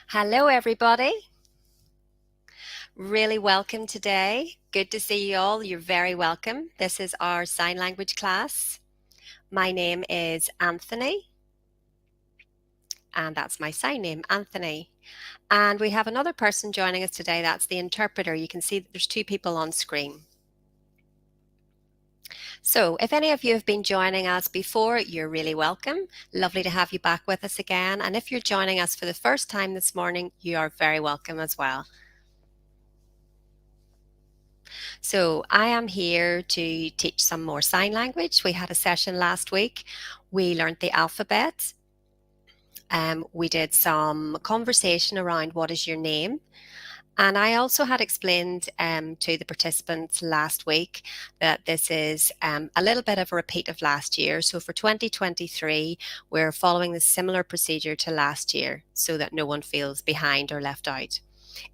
Hello, everybody. Really welcome today. Good to see you all. You're very welcome. This is our sign language class. My name is Anthony, and that's my sign name, Anthony. And we have another person joining us today. That's the interpreter. You can see that there's two people on screen. So, if any of you have been joining us before, you're really welcome. Lovely to have you back with us again. And if you're joining us for the first time this morning, you are very welcome as well. So I am here to teach some more sign language. We had a session last week. We learned the alphabet. We did some conversation around what is your name. And I also had explained to the participants last week that this is a little bit of a repeat of last year. So for 2023, we're following the similar procedure to last year so that no one feels behind or left out.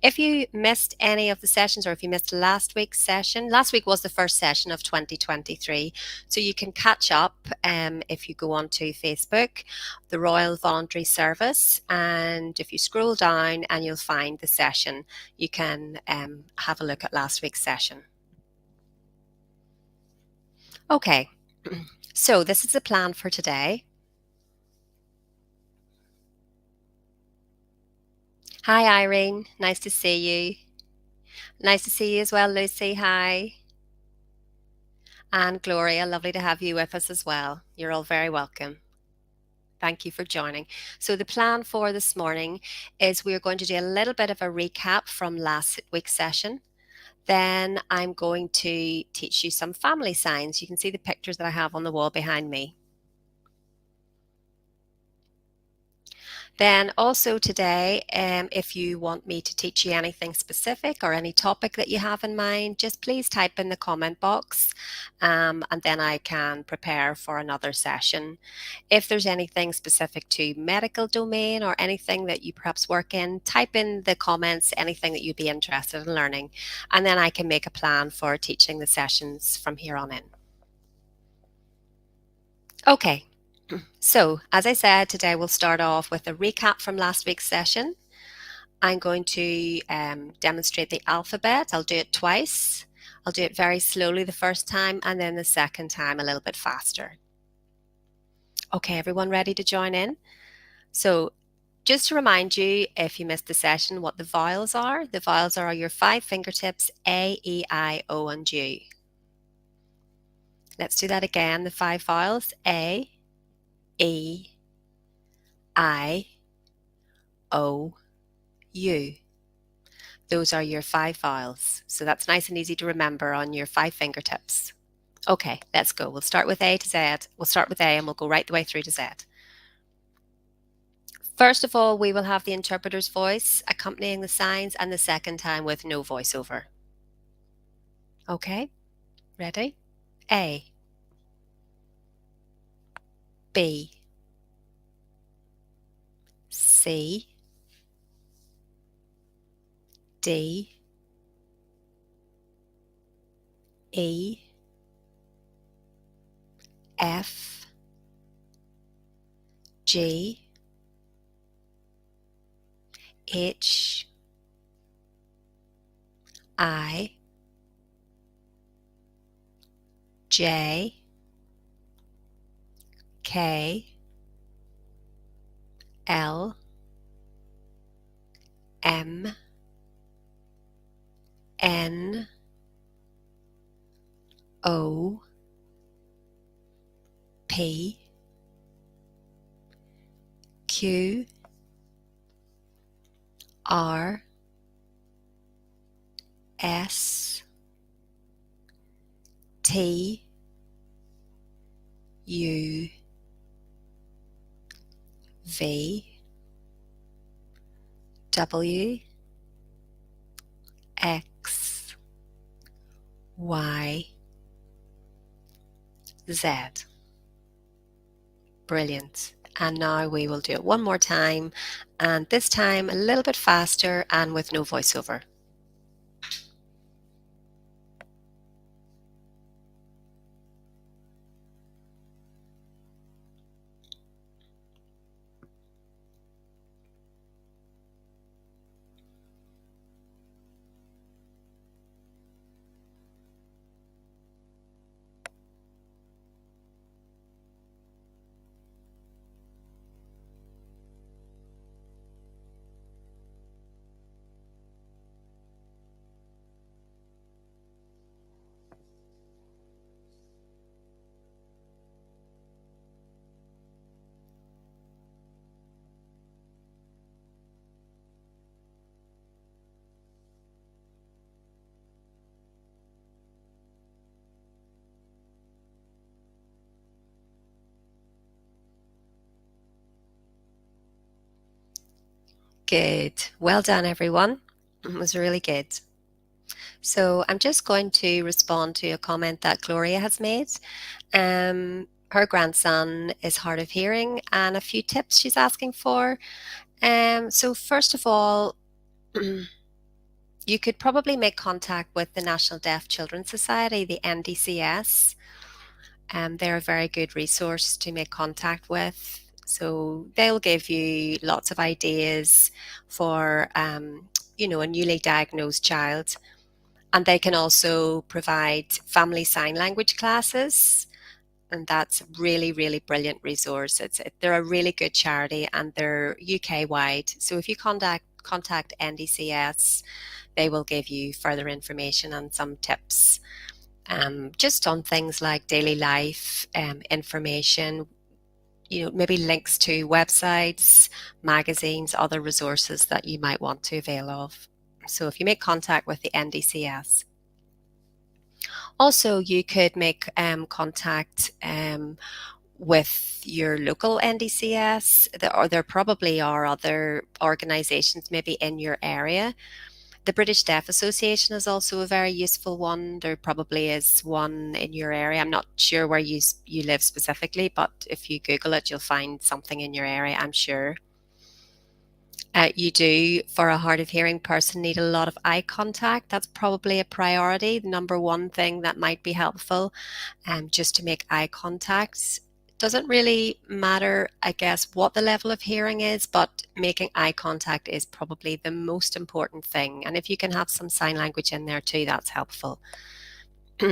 If you missed any of the sessions or if you missed last week's session, last week was the first session of 2023. So you can catch up if you go onto Facebook, the Royal Voluntary Service, and if you scroll down and you'll find the session, you can have a look at last week's session. Okay, so this is the plan for today. Hi, Irene. Nice to see you. Nice to see you as well, Lucy. Hi. And Gloria, lovely to have you with us as well. You're all very welcome. Thank you for joining. So the plan for this morning is we're going to do a little bit of a recap from last week's session. Then I'm going to teach you some family signs. You can see the pictures that I have on the wall behind me. Then also today, if you want me to teach you anything specific or any topic that you have in mind, just please type in the comment box and then I can prepare for another session. If there's anything specific to medical domain or anything that you perhaps work in, type in the comments anything that you'd be interested in learning, and then I can make a plan for teaching the sessions from here on in. Okay. So, as I said, today we'll start off with a recap from last week's session. I'm going to demonstrate the alphabet. I'll do it twice. I'll do it very slowly the first time and then the second time a little bit faster. Okay, everyone ready to join in? So, just to remind you, if you missed the session, what the vowels are. The vowels are your 5 fingertips, A, E, I, O, and U. Let's do that again. The 5 vowels, A, E, I, O, U. Those are your 5 vowels. So that's nice and easy to remember on your 5 fingertips. Okay, let's go. We'll start with A to Z. We'll start with A and we'll go right the way through to Z. First of all, we will have the interpreter's voice accompanying the signs, and the second time with no voiceover. Okay, ready? A, B, C, D, E, F, G, H, I, J, K, L, M, N, O, P, Q, R, S, T, U, V, W, X, Y, Z. Brilliant. And now we will do it one more time, and this time a little bit faster and with no voiceover. Good. Well done, everyone. It was really good. So I'm just going to respond to a comment that Gloria has made. Her grandson is hard of hearing and a few tips she's asking for. So first of all, you could probably make contact with the National Deaf Children's Society, the NDCS. They're a very good resource to make contact with. So they'll give you lots of ideas for, a newly diagnosed child. And they can also provide family sign language classes. And that's a really, really brilliant resource. They're a really good charity and they're UK wide. So if you contact NDCS, they will give you further information and some tips just on things like daily life information, maybe links to websites, magazines, other resources that you might want to avail of. So if you make contact with the NDCS. Also, you could make contact with your local NDCS, or there probably are other organisations maybe in your area. The British Deaf Association is also a very useful one. There probably is one in your area. I'm not sure where you live specifically, but if you Google it, you'll find something in your area, I'm sure. You do, for a hard of hearing person, need a lot of eye contact. That's probably a priority. The number one thing that might be helpful, just to make eye contact. Doesn't really matter, I guess, what the level of hearing is, but making eye contact is probably the most important thing. And if you can have some sign language in there too, that's helpful.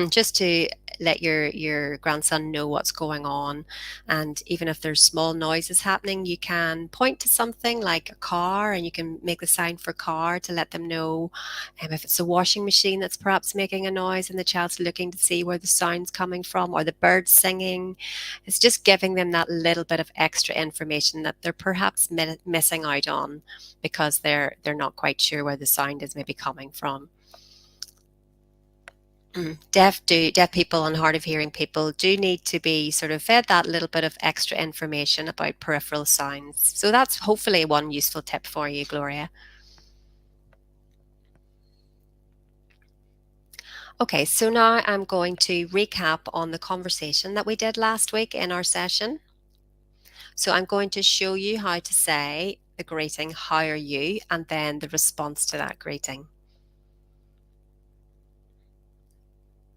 Just to let your grandson know what's going on, and even if there's small noises happening, you can point to something like a car and you can make the sign for car to let them know. If it's a washing machine that's perhaps making a noise and the child's looking to see where the sound's coming from, or the birds singing, it's just giving them that little bit of extra information that they're perhaps missing out on because they're not quite sure where the sound is maybe coming from. Deaf people and hard of hearing people do need to be sort of fed that little bit of extra information about peripheral sounds. So that's hopefully one useful tip for you, Gloria. Okay, so now I'm going to recap on the conversation that we did last week in our session. So I'm going to show you how to say the greeting, how are you, and then the response to that greeting.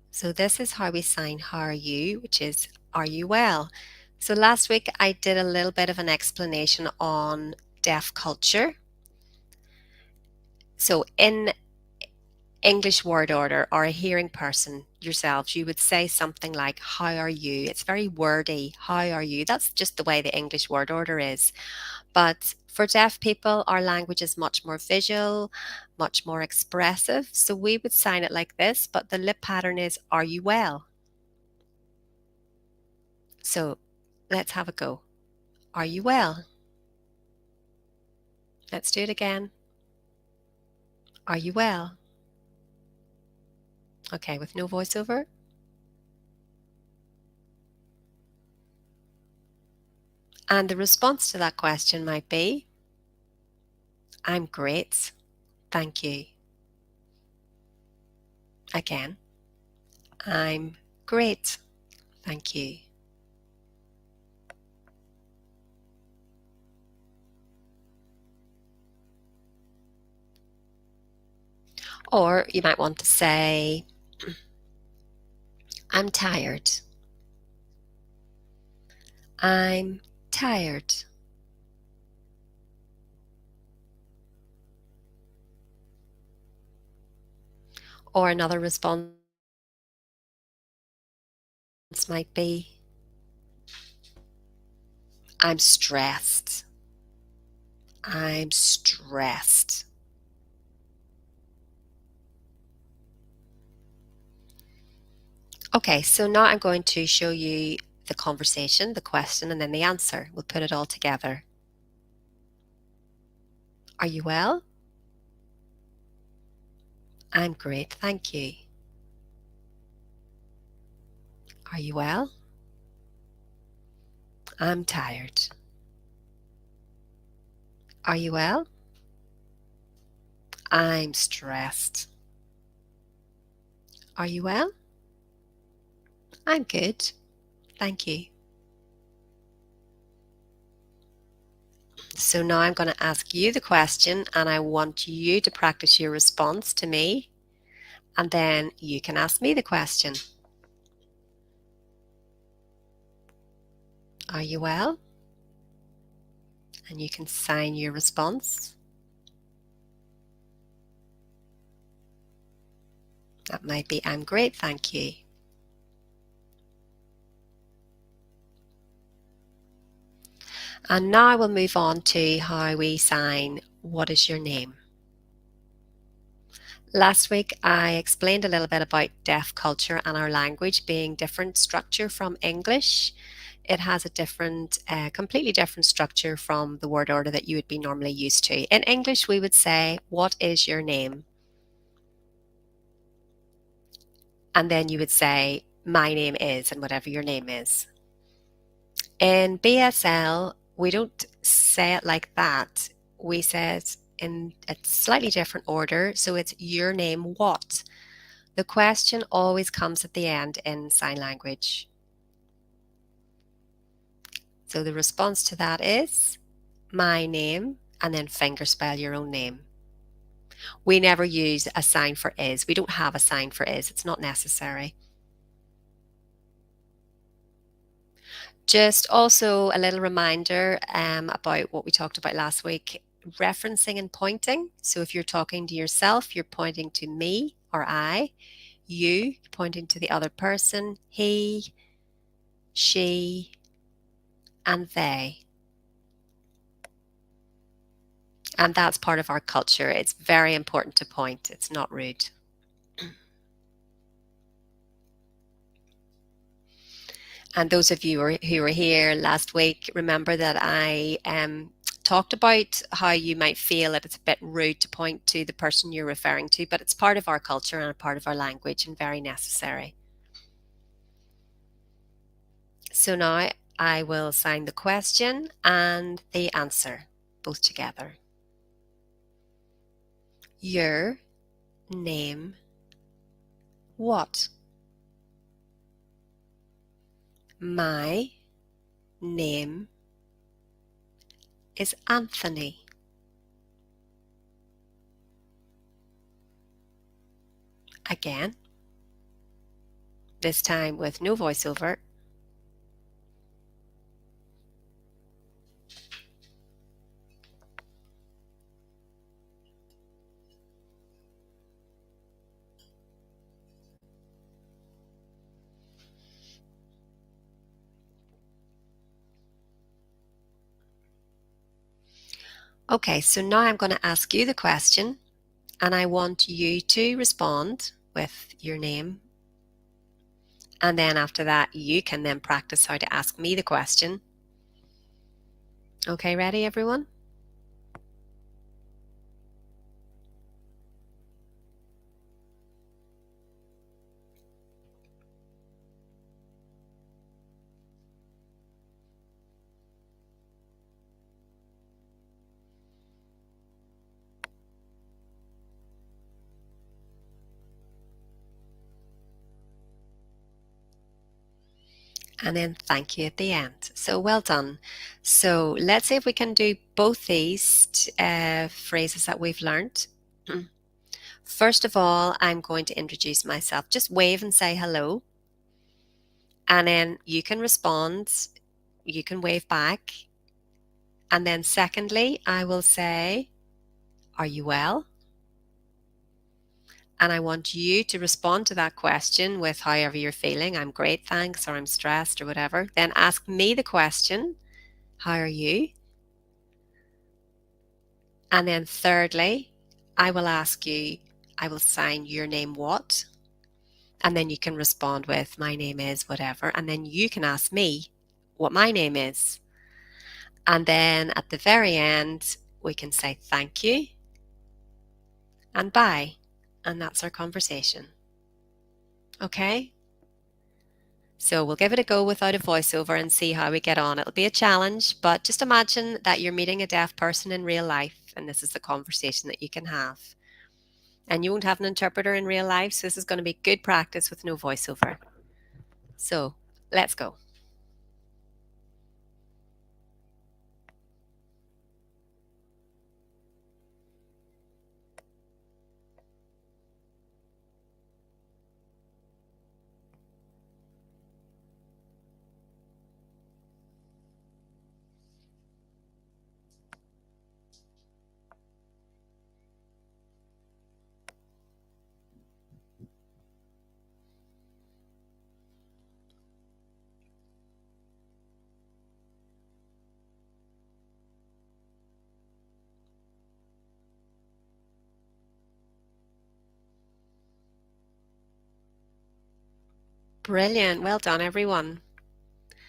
So this is how we sign how are you, which is are you well? So last week I did a little bit of an explanation on deaf culture. So in English word order, or a hearing person yourselves, you would say something like how are you? It's very wordy. How are you? That's just the way the English word order is. But for deaf people, our language is much more visual, much more expressive. So we would sign it like this, but the lip pattern is are you well? So let's have a go. Are you well? Let's do it again. Are you well? Okay, with no voiceover. And the response to that question might be, I'm great, thank you. Again, I'm great, thank you. Or you might want to say, I'm tired. I'm tired. Or another response might be, I'm stressed. I'm stressed. Okay, so now I'm going to show you the conversation, the question, and then the answer. We'll put it all together. Are you well? I'm great, thank you. Are you well? I'm tired. Are you well? I'm stressed. Are you well? I'm good. Thank you. So now I'm going to ask you the question and I want you to practice your response to me. And then you can ask me the question. Are you well? And you can sign your response. That might be, I'm great, thank you. And now we'll move on to how we sign, what is your name? Last week I explained a little bit about deaf culture and our language being different structure from English. It has a different, completely different structure from the word order that you would be normally used to. In English, we would say, what is your name? And then you would say, my name is, and whatever your name is. In BSL, we don't say it like that. We say it in a slightly different order. So it's your name, what? The question always comes at the end in sign language. So the response to that is my name, and then fingerspell your own name. We never use a sign for is. We don't have a sign for is. It's not necessary. Just also a little reminder about what we talked about last week, referencing and pointing. So if you're talking to yourself, you're pointing to me or I, you pointing to the other person, he, she, and they. And that's part of our culture. It's very important to point. It's not rude. And those of you who were here last week, remember that I talked about how you might feel that it's a bit rude to point to the person you're referring to, but it's part of our culture and a part of our language and very necessary. So now I will sign the question and the answer, both together. Your name, what? My name is Anthony. Again, this time with no voiceover. Okay, so now I'm going to ask you the question and I want you to respond with your name. And then after that, you can then practice how to ask me the question. Okay, ready everyone? And then thank you at the end. So well done. So let's see if we can do both these phrases that we've learned. First of all, I'm going to introduce myself. Just wave and say hello. And then you can respond. You can wave back. And then secondly, I will say, are you well? And I want you to respond to that question with however you're feeling. I'm great, thanks, or I'm stressed, or whatever. Then ask me the question, how are you? And then thirdly, I will ask you, I will sign your name what? And then you can respond with my name is whatever. And then you can ask me what my name is. And then at the very end, we can say thank you and bye. And that's our conversation. Okay? So we'll give it a go without a voiceover and see how we get on. It'll be a challenge, but just imagine that you're meeting a deaf person in real life and this is the conversation that you can have. And you won't have an interpreter in real life, so this is going to be good practice with no voiceover. So let's go. Brilliant. Well done, everyone.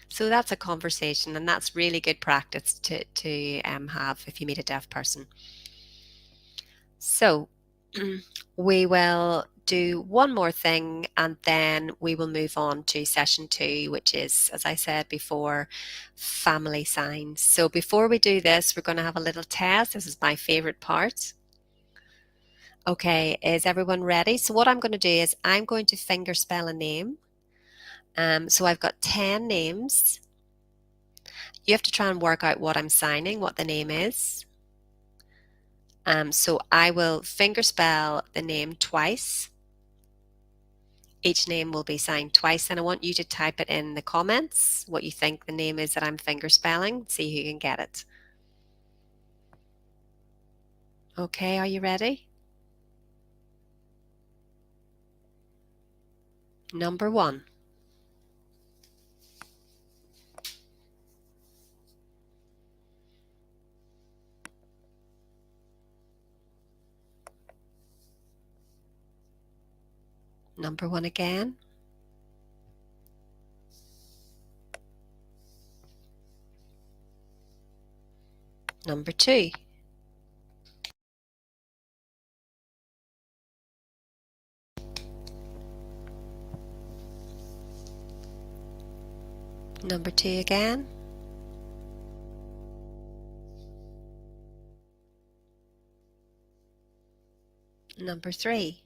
So that's a conversation, and that's really good practice to have if you meet a deaf person. So we will do one more thing and then we will move on to session 2, which is, as I said before, family signs. So before we do this, we're going to have a little test. This is my favorite part. Okay, is everyone ready? So what I'm going to do is I'm going to finger spell a name. So I've got 10 names. You have to try and work out what I'm signing, what the name is. So I will finger spell the name twice. Each name will be signed twice, and I want you to type it in the comments, what you think the name is that I'm finger spelling. See who can get it. Okay, are you ready? Number 1. Number 1 again. Number 2. Number 2 again. Number 3.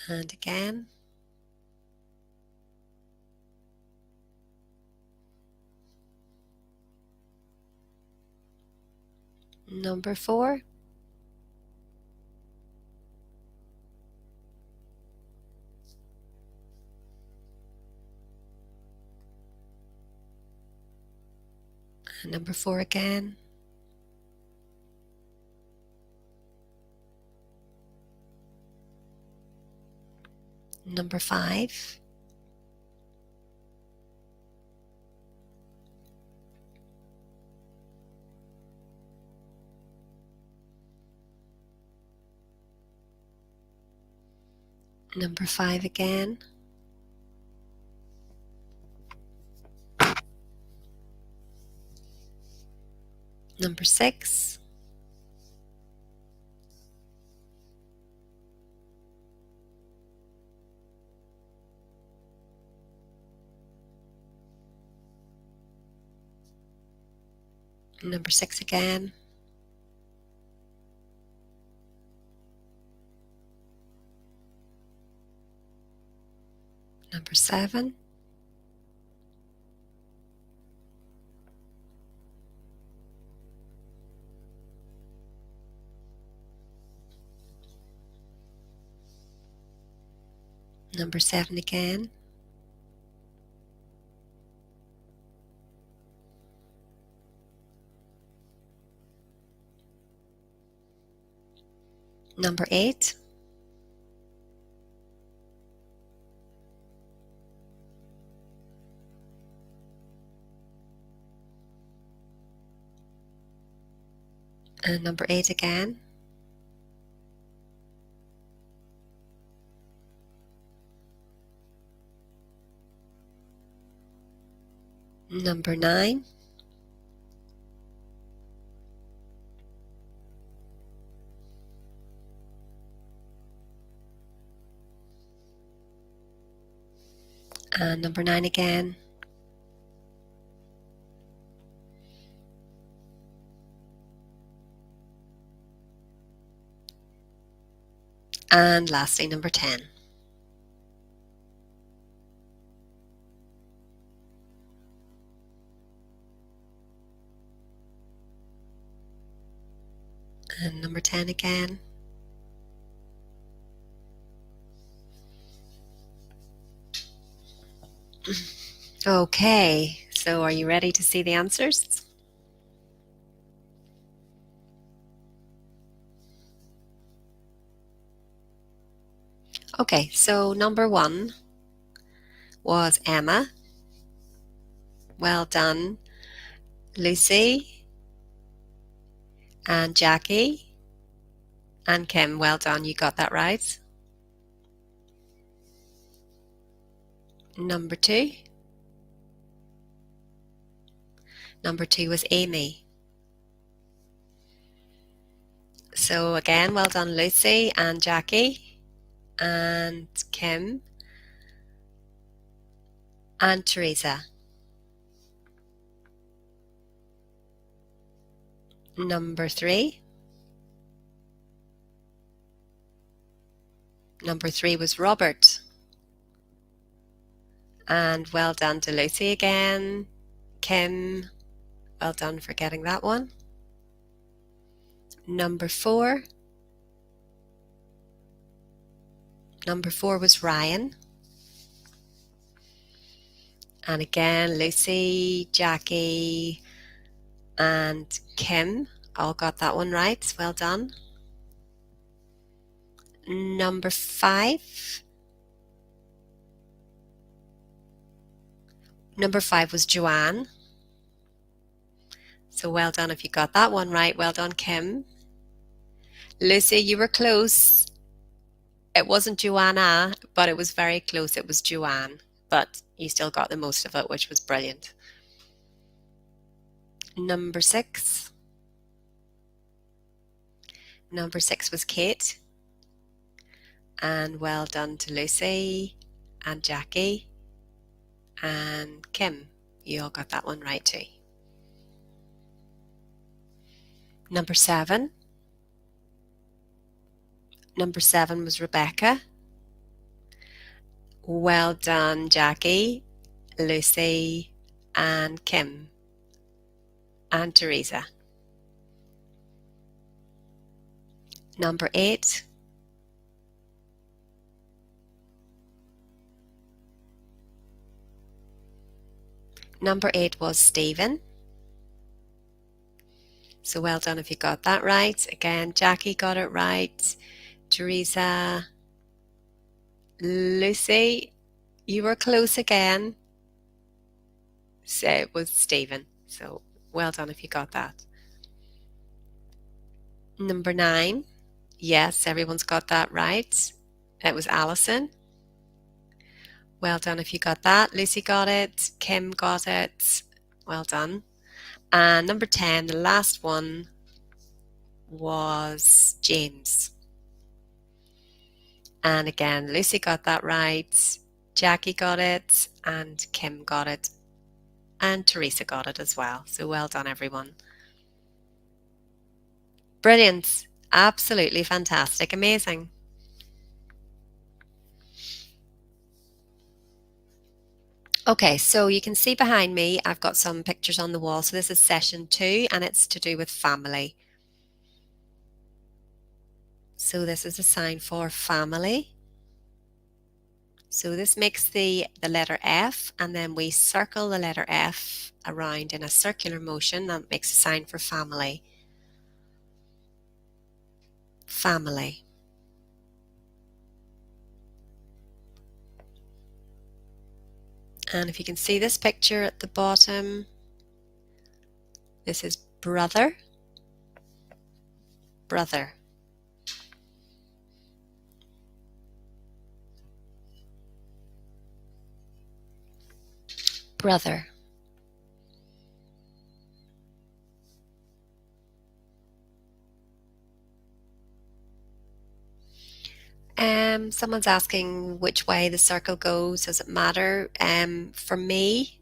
And again. Number 4. And number 4 again. Number 5. Number 5 again. Number 6. Number 6 again. Number 7. Number 7 again. Number 8. And number 8 again. Number 9. And number 9 again. And lastly, number 10. And number 10 again. Okay, so are you ready to see the answers? Okay, so number 1 was Emma. Well done. Lucy and Jackie and Kim, well done, you got that right. Number 2. Number 2 was Amy. So again, well done Lucy and Jackie and Kim and Teresa. Number 3. Number 3 was Robert. And well done to Lucy again. Kim, well done for getting that one. Number 4. Number 4 was Ryan. And again, Lucy, Jackie, and Kim all got that one right. Well done. Number 5. Number 5 was Joanne. So well done if you got that one right. Well done, Kim. Lucy, you were close. It wasn't Joanna, but it was very close. It was Joanne, but you still got the most of it, which was brilliant. Number 6. Number 6 was Kate. And well done to Lucy and Jackie and Kim. You all got that one right too. Number 7. Number 7 was Rebecca. Well done, Jackie, Lucy, and Kim, and Teresa. Number 8. Number 8 was Stephen. So well done if you got that right. Again, Jackie got it right. Teresa, Lucy, you were close again. So it was Stephen. So well done if you got that. Number 9. Yes, everyone's got that right. It was Alison. Well done if you got that. Lucy got it. Kim got it. Well done. And number 10, the last one, was James. And again, Lucy got that right. Jackie got it. And Kim got it. And Teresa got it as well. So well done, everyone. Brilliant. Absolutely fantastic. Amazing. Okay, so you can see behind me, I've got some pictures on the wall. So this is session 2 and it's to do with family. So this is a sign for family. So this makes the letter F, and then we circle the letter F around in a circular motion. That makes a sign for family. Family. And if you can see this picture at the bottom, this is brother, brother. Brother. Someone's asking which way the circle goes. Does it matter? For me,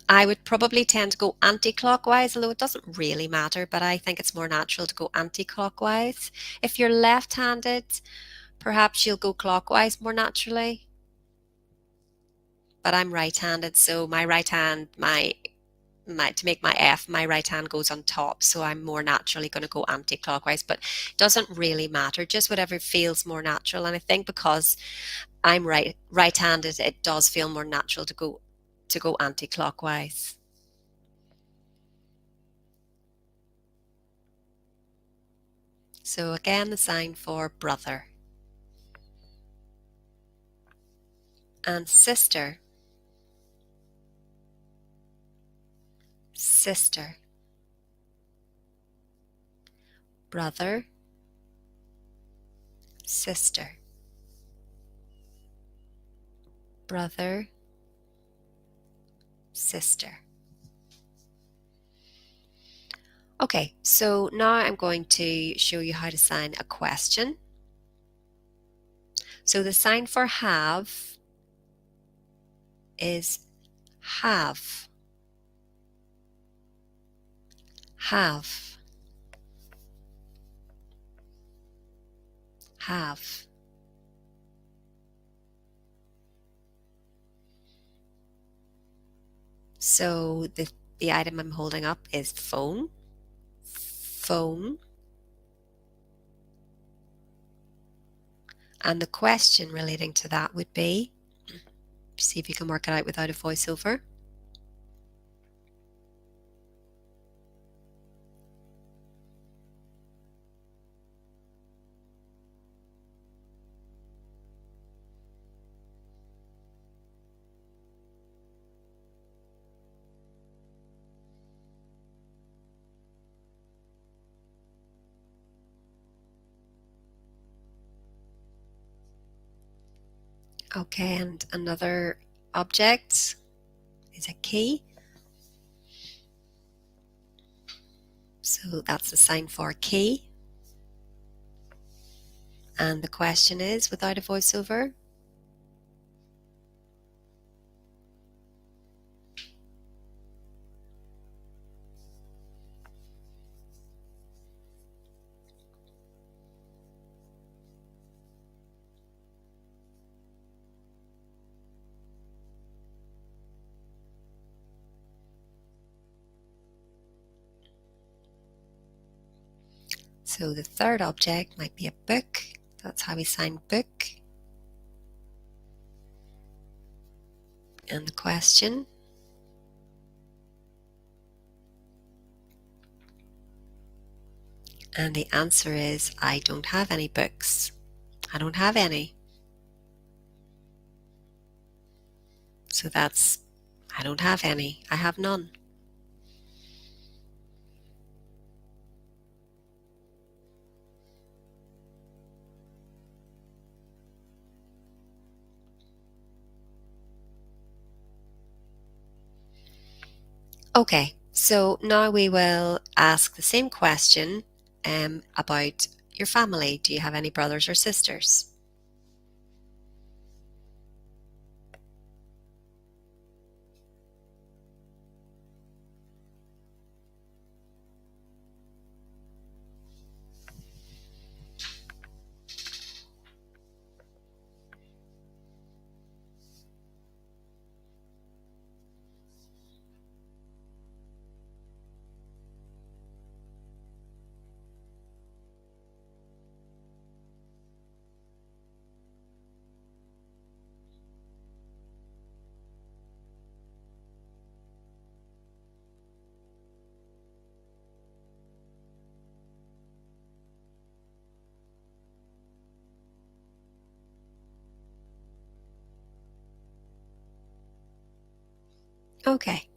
I would probably tend to go anti-clockwise, although it doesn't really matter, but I think it's more natural to go anti-clockwise. If you're left-handed, perhaps you'll go clockwise more naturally. But I'm right-handed, so my right hand, my to make my F, my right hand goes on top, so I'm more naturally going to go anti-clockwise, but it doesn't really matter, just whatever feels more natural. And I think because I'm right-handed, it does feel more natural to go anti-clockwise. So again, the sign for brother. And sister. Sister. Brother. Sister. Brother. Sister. Okay, so now I'm going to show you how to sign a question. So the sign for have is have. Have. Have. So the item I'm holding up is phone. Phone. And the question relating to that would be, see if you can work it out without a voiceover. Okay, and another object is a key. So that's the sign for key. And the question is, without a voiceover, so the third object might be a book. That's how we sign book. And the question. And the answer is, I don't have any books. I don't have any. So that's, I don't have any. I have none. Okay, so now we will ask the same question about your family. Do you have any brothers or sisters? Okay.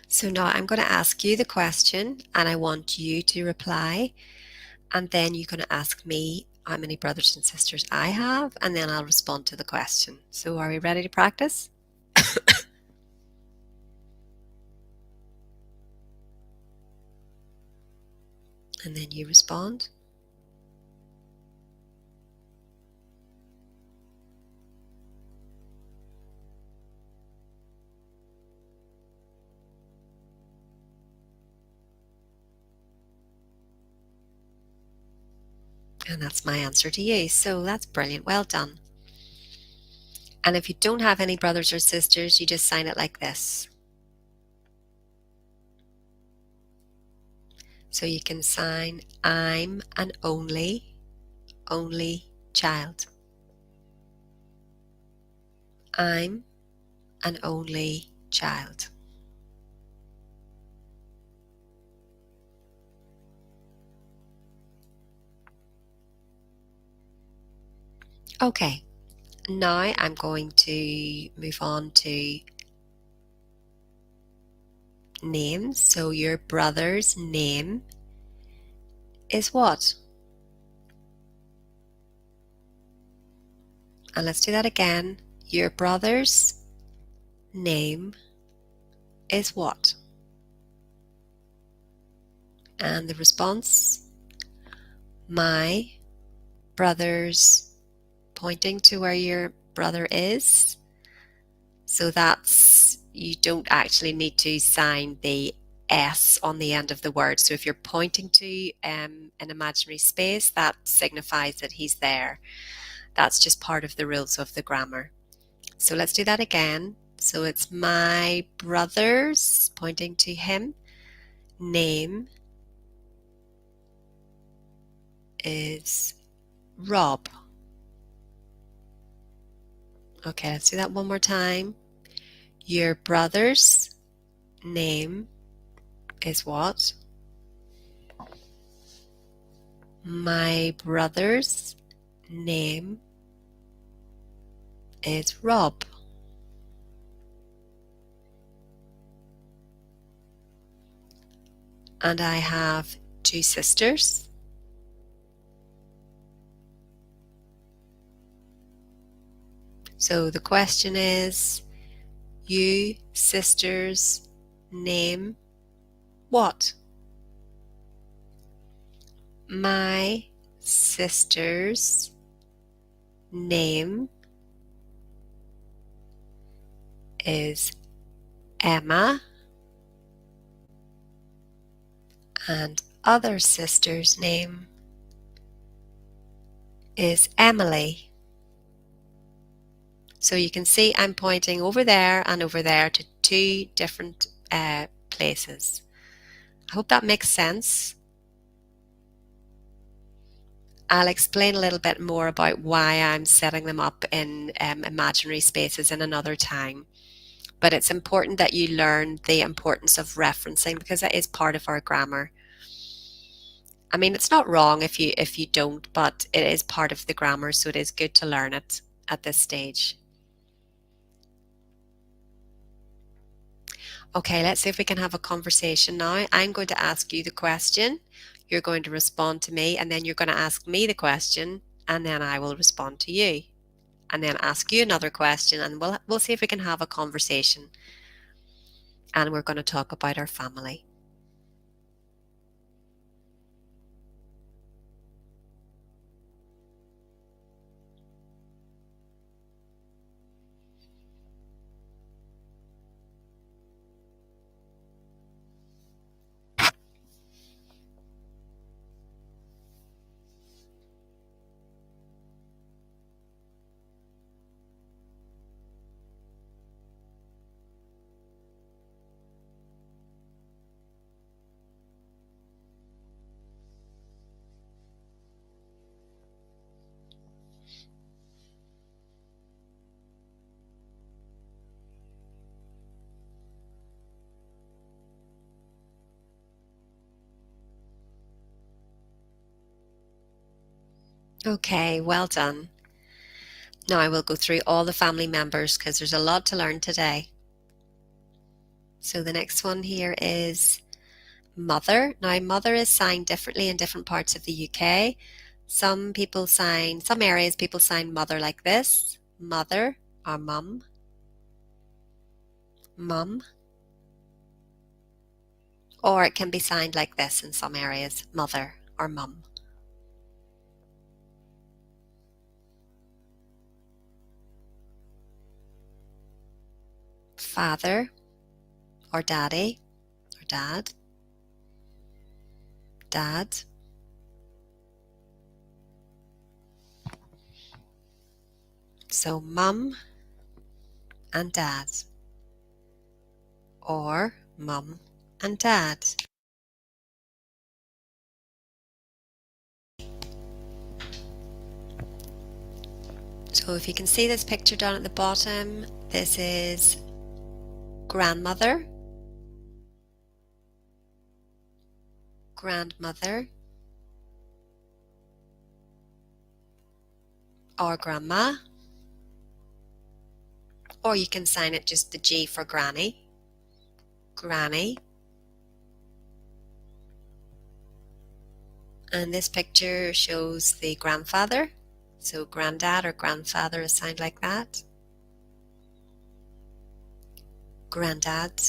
So now I'm going to ask you the question and I want you to reply, and then you're going to ask me how many brothers and sisters I have, and then I'll respond to the question. So are we ready to practice? and then you respond. And that's my answer to you. So that's brilliant. Well done. And if you don't have any brothers or sisters, you just sign it like this. So you can sign, I'm an only child. I'm an only child. Okay, now I'm going to move on to names. So your brother's name is what? And let's do that again. Your brother's name is what? And the response, my brother's, pointing to where your brother is. So that's, you don't actually need to sign the S on the end of the word. So if you're pointing to an imaginary space, that signifies that he's there. That's just part of the rules of the grammar. So let's do that again. So it's my brother's, pointing to him, name is Rob. Okay, let's do that one more time. Your brother's name is what? My brother's name is Rob. And I have 2 sisters. So the question is, you sisters name what? My sister's name is Emma, and other sister's name is Emily. So you can see I'm pointing over there and over there to 2 different places. I hope that makes sense. I'll explain a little bit more about why I'm setting them up in imaginary spaces in another time. But it's important that you learn the importance of referencing, because that is part of our grammar. I mean, it's not wrong if you don't, but it is part of the grammar, so it is good to learn it at this stage. Okay, let's see if we can have a conversation now. I'm going to ask you the question. You're going to respond to me, and then you're going to ask me the question, and then I will respond to you, and then ask you another question, and we'll see if we can have a conversation. And we're going to talk about our family. Okay, well done. Now I will go through all the family members because there's a lot to learn today. So the next one here is mother. Now mother is signed differently in different parts of the UK. Some areas people sign mother like this, mother or mum, mum, Or it can be signed like this in some areas, mother or mum. Father or daddy or dad. Dad. So mum and dad, or mum and dad. So if you can see this picture down at the bottom, this is grandmother, grandmother, or grandma, or you can sign it just the G for granny, granny. And this picture shows the grandfather, so granddad or grandfather is signed like that. Granddad,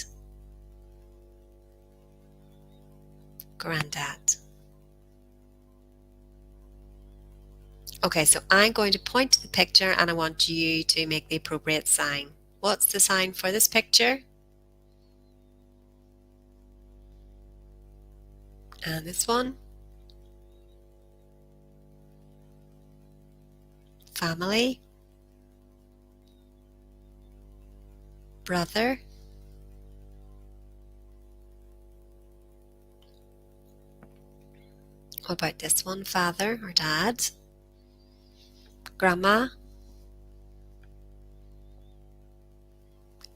granddad. Okay, so I'm going to point to the picture and I want you to make the appropriate sign. What's the sign for this picture? And this one? Family, brother, what about this one? Father or dad, grandma,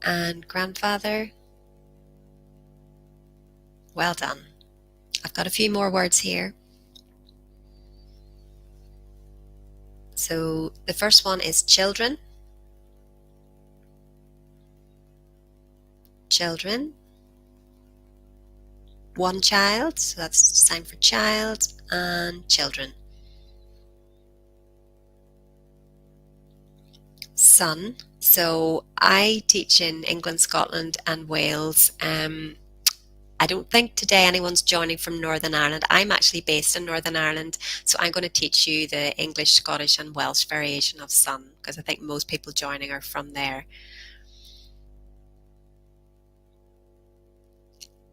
and grandfather. Well done. I've got a few more words here. So the first one is children, children, one child, so that's the sign for child, and children. Son. So I teach in England, Scotland, and Wales. I don't think today anyone's joining from Northern Ireland. I'm actually based in Northern Ireland, so I'm going to teach you the English, Scottish, and Welsh variation of son, because I think most people joining are from there.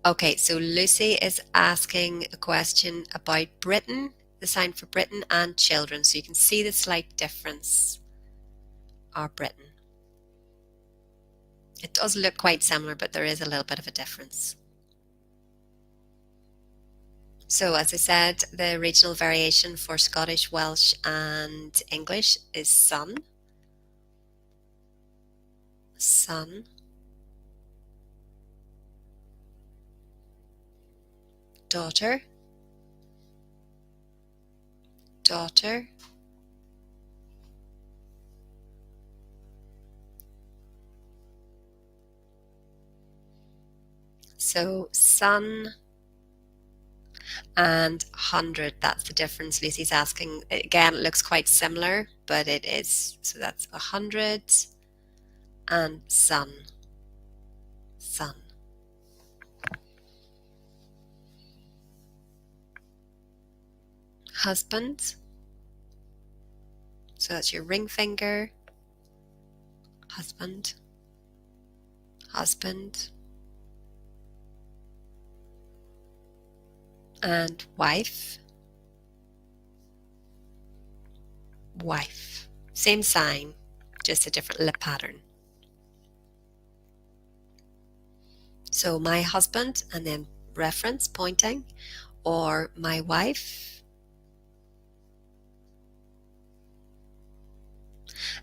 Okay, so Lucy is asking a question about Britain, the sign for Britain, and children. So you can see the slight difference, or Britain. It does look quite similar, but there is a little bit of a difference. So as I said, the regional variation for Scottish, Welsh, and English is son, son, daughter, daughter, so son and 100, that's the difference. Lucy's asking, again, it looks quite similar, but it is. So that's 100 and son, son. Husband, so that's your ring finger, husband, husband. And wife, wife. Same sign, just a different lip pattern. So my husband, and then reference pointing, or my wife.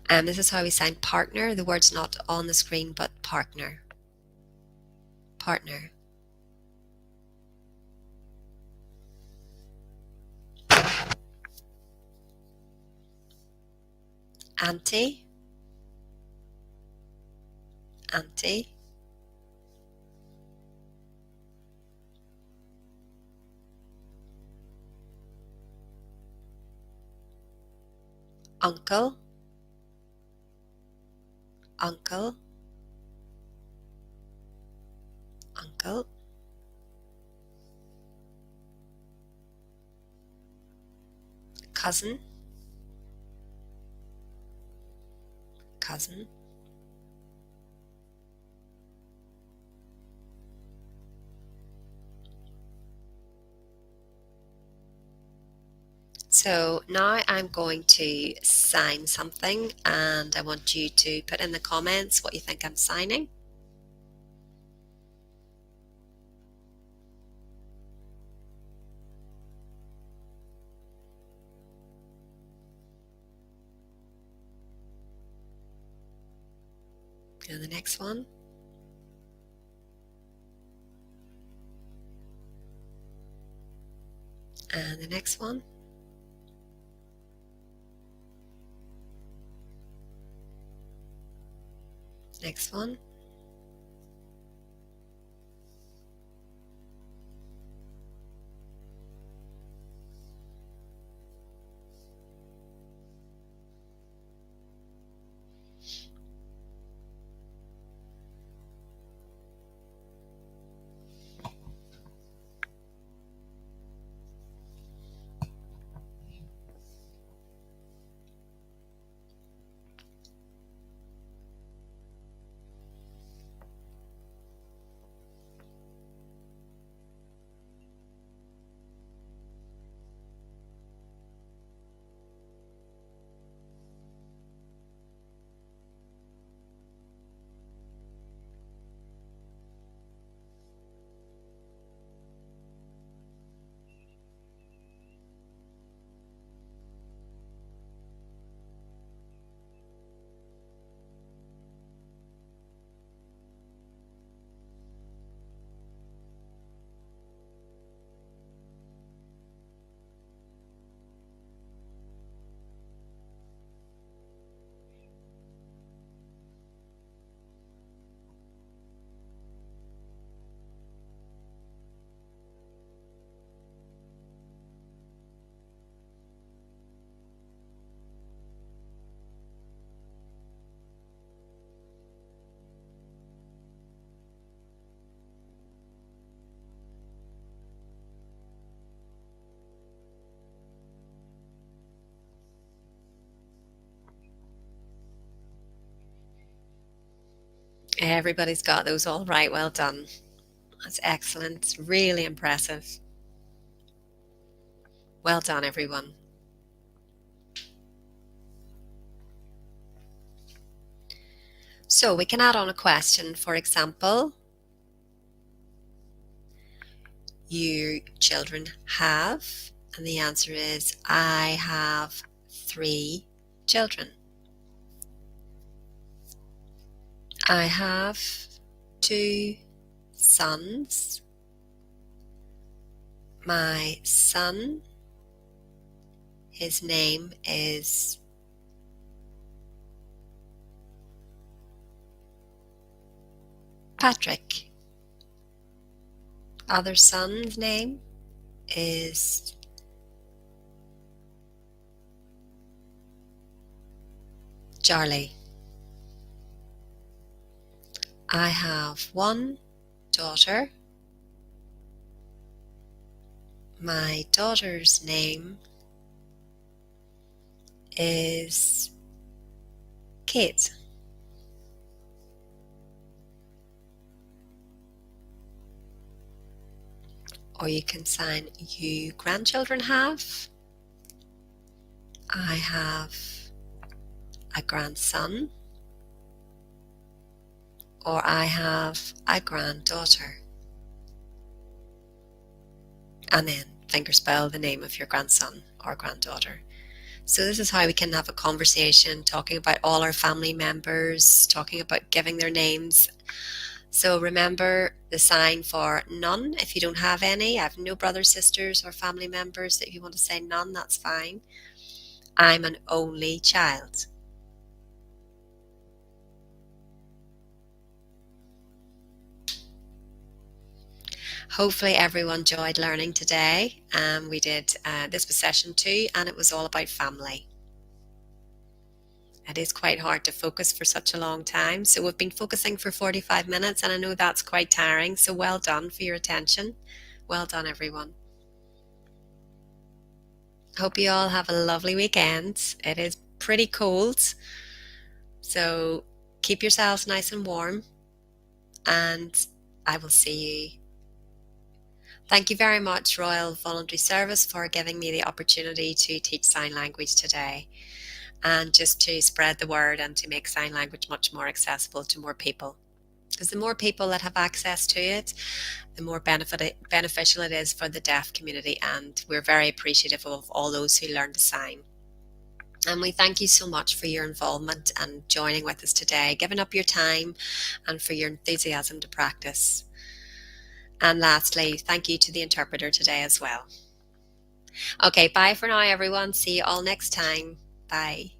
And this is how we sign partner. The word's not on the screen, but partner. Partner. Auntie, auntie. Uncle, uncle, uncle. cousin, cousin. So now I'm going to sign something and I want you to put in the comments what you think I'm signing. And the next one. And the next one. Next one. Everybody's got those all right. Well done. That's excellent. It's really impressive. Well done, everyone. So we can add on a question. For example, your children have, and the answer is, I have 3 children. I have 2 sons. My son, his name is Patrick. Other son's name is Charlie. I have 1 daughter. My daughter's name is Kate. Or you can sign, you grandchildren have. I have a grandson. Or I have a granddaughter. And then fingerspell the name of your grandson or granddaughter. So this is how we can have a conversation talking about all our family members, talking about giving their names. So remember the sign for none if you don't have any. I have no brothers, sisters, or family members. If you want to say none, that's fine. I'm an only child. Hopefully everyone enjoyed learning today. We did, this was session 2 and it was all about family. It is quite hard to focus for such a long time. So we've been focusing for 45 minutes and I know that's quite tiring. So well done for your attention. Well done, everyone. Hope you all have a lovely weekend. It is pretty cold, so keep yourselves nice and warm, and I will see you. Thank you very much, Royal Voluntary Service, for giving me the opportunity to teach sign language today and just to spread the word and to make sign language much more accessible to more people. Because the more people that have access to it, the more beneficial it is for the deaf community. And we're very appreciative of all those who learn to sign. And we thank you so much for your involvement and joining with us today, giving up your time and for your enthusiasm to practice. And lastly, thank you to the interpreter today as well. Okay, bye for now, everyone. See you all next time. Bye.